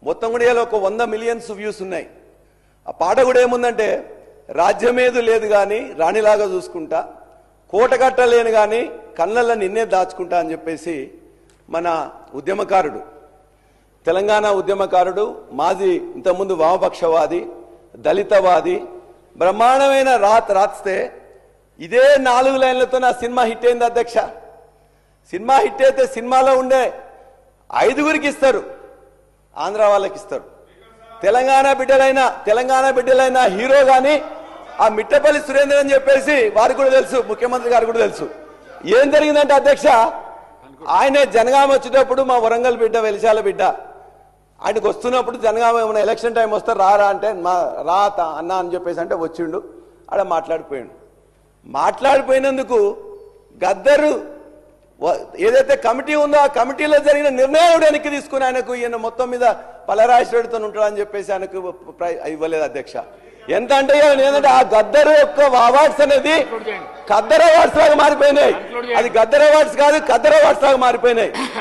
మొత్తం కూడా ఇలా ఒక 100 మిలియన్స్ వ్యూస్ ఉన్నాయి. ఆ పాట కూడా ఏముందంటే, రాజ్యమేదు లేదు కానీ రాణిలాగా చూసుకుంటా, కోట కట్టలేను కానీ కళ్ళల్లో నిన్నే దాచుకుంటా అని చెప్పేసి మన ఉద్యమకారుడు, తెలంగాణ ఉద్యమకారుడు, మాజీ ఇంతకుముందు వామపక్షవాది, దళితవాది బ్రహ్మాండమైన రాస్తే ఇదే 4 లైన్లతో నా సినిమా హిట్ అయింది అధ్యక్ష. సినిమా హిట్ అయితే సినిమాలో ఉండే 5గురికి ఇస్తారు, ఆంధ్ర వాళ్ళకి ఇస్తారు. తెలంగాణ బిడ్డలైన హీరో గాని ఆ మిట్టపల్లి సురేంద్ర అని చెప్పేసి వారికి కూడా తెలుసు, ముఖ్యమంత్రి గారికి కూడా తెలుసు. ఏం జరిగిందంటే అధ్యక్ష, ఆయనే జనగామ వచ్చేటప్పుడు మా వరంగల్ బిడ్డ, వెలిశాల బిడ్డ, ఆయనకు వస్తున్నప్పుడు జనగామ ఏమైనా ఎలక్షన్ టైం వస్తే రారా అంటే, మా రా అన్న అని చెప్పేసి అంటే వచ్చిండు. ఆడ మాట్లాడిపోయినందుకు గద్దరు ఏదైతే కమిటీ ఉందో ఆ కమిటీలో జరిగిన నిర్ణయం వెనక్కి తీసుకుని ఆయనకు ఈయన మొత్తం మీద పలరాశ్వడితో ఉంటాడని చెప్పేసి ఆయనకు ఇవ్వలేదు అధ్యక్ష. ఎంత అంటే ఏంటంటే ఆ గద్దరు యొక్క అవార్డ్స్ అనేది ఖద్దర్ అవార్డ్స్ లాగా మారిపోయినాయి. అది గద్దర్ అవార్డ్స్ కాదు, ఖద్దర్ అవార్డ్స్ లాగా మారిపోయినాయి.